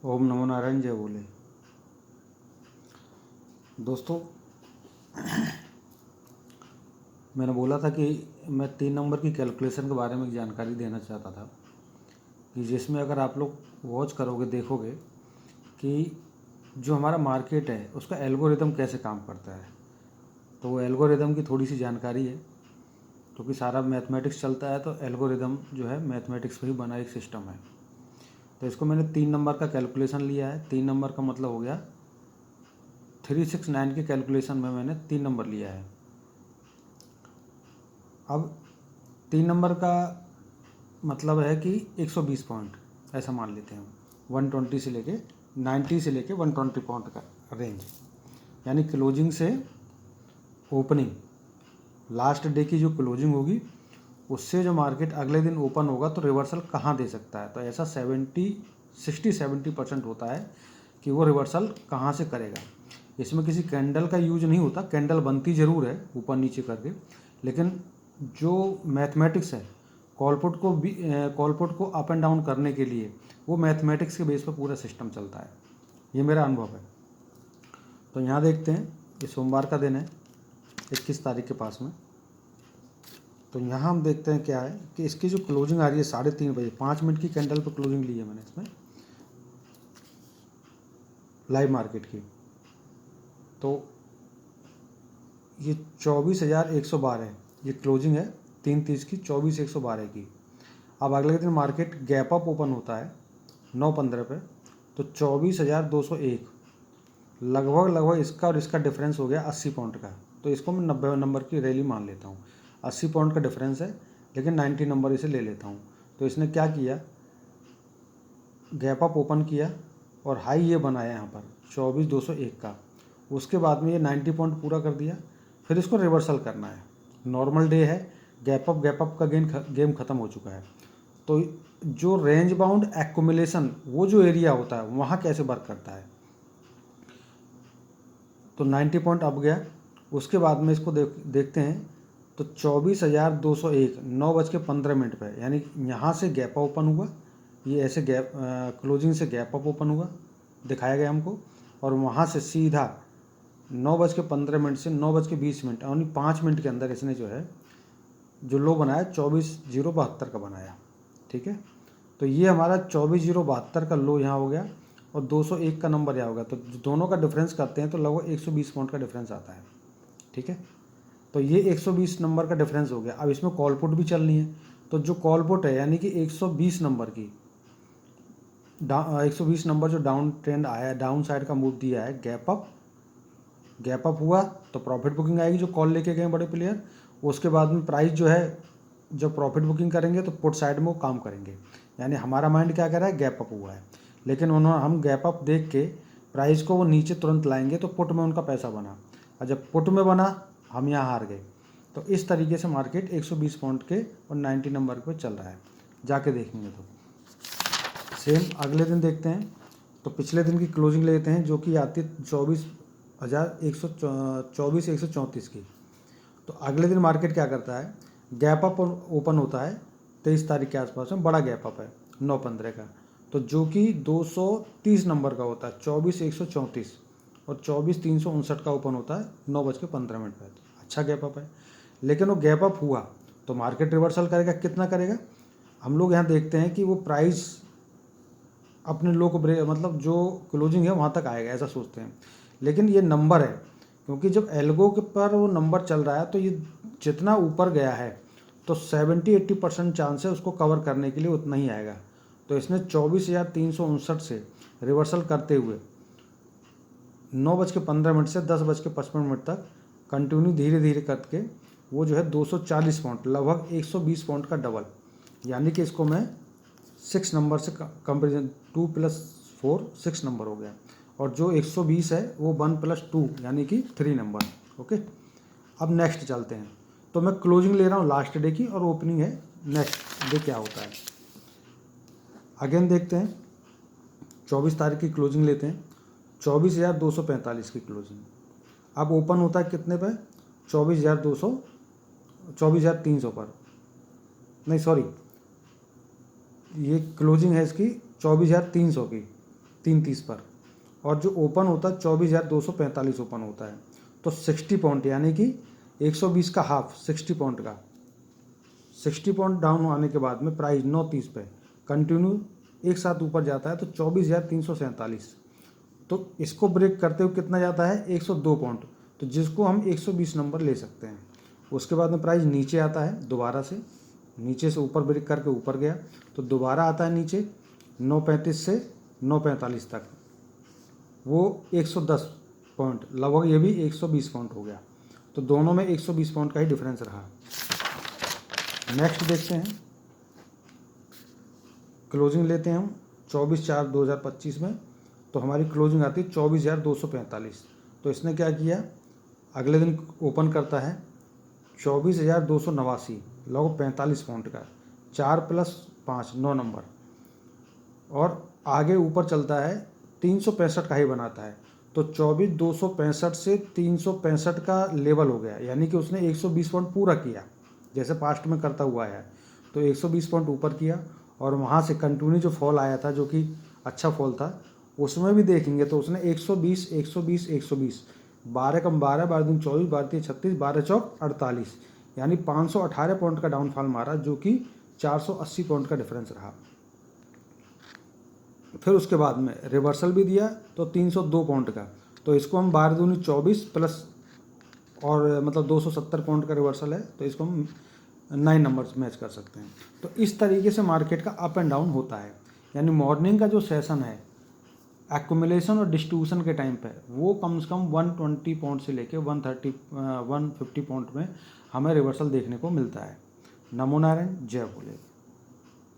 ओम नमो नारायण जय बोले। दोस्तों, मैंने बोला था कि मैं 3 नंबर की कैलकुलेशन के बारे में जानकारी देना चाहता था कि जिसमें अगर आप लोग वॉच करोगे देखोगे कि जो हमारा मार्केट है उसका एल्गोरिदम कैसे काम करता है। तो वो एल्गोरिदम की थोड़ी सी जानकारी है, क्योंकि सारा मैथमेटिक्स चलता है तो एल्गोरिदम जो है मैथमेटिक्स पे ही बना एक सिस्टम है। तो इसको मैंने 3 नंबर का कैलकुलेशन लिया है। 3 नंबर का मतलब हो गया 369 के कैलकुलेशन में मैंने 3 नंबर लिया है। अब 3 नंबर का मतलब है कि 120 पॉइंट ऐसा मान लेते हैं, 120 से लेके 90 से लेके 120 पॉइंट का रेंज, यानी क्लोजिंग से ओपनिंग, लास्ट डे की जो क्लोजिंग होगी उससे जो मार्केट अगले दिन ओपन होगा तो रिवर्सल कहाँ दे सकता है। तो ऐसा 60-70% होता है कि वो रिवर्सल कहाँ से करेगा। इसमें किसी कैंडल का यूज नहीं होता, कैंडल बनती ज़रूर है ऊपर नीचे करके, लेकिन जो मैथमेटिक्स है कॉलपुट को अप एंड डाउन करने के लिए वो मैथमेटिक्स के बेस पर पूरा सिस्टम चलता है। ये मेरा अनुभव है। तो यहाँ देखते हैं, ये सोमवार का दिन है 21 तारीख के पास में। तो यहाँ हम देखते हैं क्या है कि इसकी जो क्लोजिंग आ रही है 3:30 बजे, 5 मिनट की कैंडल पर क्लोजिंग ली है मैंने इसमें लाइव मार्केट की। तो ये 24,112 है, ये क्लोजिंग है 3:30 की, 24,112 की। अब अगले दिन मार्केट गैप अप ओपन होता है 9:15 पे, तो 24,201 लगभग इसका और इसका डिफरेंस हो गया 80 पॉइंट का। तो इसको मैं 90 नंबर की रैली मान लेता हूँ। 80 पॉइंट का डिफरेंस है, लेकिन 90 नंबर इसे ले लेता हूँ। तो इसने क्या किया, गैप अप ओपन किया और हाई ये बनाया यहाँ पर 24,201 का। उसके बाद में ये 90 पॉइंट पूरा कर दिया। फिर इसको रिवर्सल करना है, नॉर्मल डे है, गैप अप का गेम ख़त्म हो चुका है। तो जो रेंज बाउंड एक्यूमुलेशन, वो जो एरिया होता है वहाँ कैसे वर्क करता है। तो 90 पॉइंट अप गया। उसके बाद में इसको देखते हैं तो 24,201 9:15 पे, यानी यहाँ से गैप अप ओपन हुआ, ये ऐसे गैप क्लोजिंग से गैप अप ओपन हुआ दिखाया गया हमको, और वहाँ से सीधा 9:15 से 9:20 यानी 5 मिनट के अंदर इसने जो है जो लो बनाया 24,072 का बनाया। ठीक है, तो ये हमारा 24,072 का लो यहाँ हो गया और 201 का नंबर यहाँ हो गया। तो दोनों का डिफरेंस करते हैं तो लगभग 120 पॉइंट का डिफरेंस आता है। ठीक है, तो ये 120 नंबर का डिफरेंस हो गया। अब इसमें कॉल पुट भी चलनी है, तो जो कॉल पुट है यानी कि 120 नंबर की 120 नंबर जो डाउन ट्रेंड आया है, डाउन साइड का मूव दिया है, गैप अप हुआ तो प्रॉफिट बुकिंग आएगी जो कॉल लेके गए बड़े प्लेयर। उसके बाद में प्राइस जो है जब प्रॉफिट बुकिंग करेंगे तो पुट साइड में वो काम करेंगे। यानी हमारा माइंड क्या कर रहा है, गैप अप हुआ है, लेकिन हम गैप अप देख के प्राइस को वो नीचे तुरंत लाएंगे तो पुट में उनका पैसा बना, और जब पुट में बना हम यहाँ हार गए। तो इस तरीके से मार्केट 120 पॉइंट के और 90 नंबर पे चल रहा है। जाके देखेंगे तो सेम अगले दिन देखते हैं। तो पिछले दिन की क्लोजिंग लेते हैं जो कि आती है 24,134 की। तो अगले दिन मार्केट क्या करता है, गैप अप ओपन होता है 23 तारीख के आसपास में, बड़ा गैप अप है 9:15 का, तो जो कि 230 नंबर का होता है 24,134, और 24,359 का ओपन होता है 9:15 पर। अच्छा गैप अप है, लेकिन वो गैप अप हुआ तो मार्केट रिवर्सल करेगा, कितना करेगा। हम लोग यहाँ देखते हैं कि वो प्राइस अपने लो को मतलब जो क्लोजिंग है वहाँ तक आएगा ऐसा सोचते हैं, लेकिन ये नंबर है, क्योंकि जब एल्गो के पर वो नंबर चल रहा है तो ये जितना ऊपर गया है तो 70-80% चांस है उसको कवर करने के लिए उतना ही आएगा। तो इसने 24,359 से रिवर्सल करते हुए 9:15 से 10:55 तक कंटिन्यू धीरे धीरे करके वो जो है 240 पॉइंट, लगभग 120 पॉइंट का डबल, यानी कि इसको मैं 6 नंबर से कंपेरिजन 2 + 4 6 नंबर हो गया, और जो 120 है वो 1 + 2 यानी कि 3 नंबर। ओके, अब नेक्स्ट चलते हैं। तो मैं क्लोजिंग ले रहा हूँ लास्ट डे की और ओपनिंग है नेक्स्ट डे क्या होता है। अगेन देखते हैं, 24 तारीख की क्लोजिंग लेते हैं, 24,245 की क्लोजिंग। अब ओपन होता है कितने पे, 24,300 पर, नहीं सॉरी, ये क्लोजिंग है इसकी 24,300 की, 3:30 पर, और जो ओपन होता है 24,245 ओपन होता है। तो 60 पॉइंट यानी कि 120 का हाफ, 60 पॉइंट का, 60 पॉइंट डाउन आने के बाद में प्राइस 9:30 पे कंटिन्यू एक साथ ऊपर जाता है तो 24,347। तो इसको ब्रेक करते हुए कितना जाता है, 102 पॉइंट, तो जिसको हम 120 नंबर ले सकते हैं। उसके बाद में प्राइस नीचे आता है, दोबारा से नीचे से ऊपर ब्रेक करके ऊपर गया तो दोबारा आता है नीचे 9:35 से 9:45 तक, वो 110 पॉइंट, लगभग ये भी 120 पॉइंट हो गया। तो दोनों में 120 पॉइंट का ही डिफरेंस रहा। नेक्स्ट देखते हैं, क्लोजिंग लेते हैं हम 24/4/2025 में, तो हमारी क्लोजिंग आती है 24,245। तो इसने क्या किया, अगले दिन ओपन करता है 24,289, लगभग 45 पॉइंट का, 4 + 5 9 नंबर, और आगे ऊपर चलता है 365 का ही बनाता है। तो 24,265 से 365 का लेवल हो गया, यानी कि उसने 120 पॉइंट पूरा किया जैसे पास्ट में करता हुआ है। तो 120 पॉइंट ऊपर किया, और वहाँ से कंटिन्यू जो फॉल आया था जो कि अच्छा फॉल था, उसमें भी देखेंगे तो उसने 120 120 120, 12 कम 12, 12 दूनी 24, 12 तीन 36, 12 चौक 48, यानी 518 पॉइंट का डाउनफॉल मारा, जो कि 480 पॉइंट का डिफरेंस रहा। फिर उसके बाद में रिवर्सल भी दिया तो 302 पॉइंट का, तो इसको हम 12 दूनी 24 प्लस, और मतलब 270 पॉइंट का रिवर्सल है, तो इसको हम 9 नंबर्स मैच कर सकते हैं। तो इस तरीके से मार्केट का अप एंड डाउन होता है। यानी मॉर्निंग का जो सेशन है एक्यूमुलेशन और डिस्ट्रीब्यूशन के टाइम पे, वो कम से कम 120 पॉइंट से लेके 150 पॉइंट में हमें रिवर्सल देखने को मिलता है। नमो नारायण, जय भोले।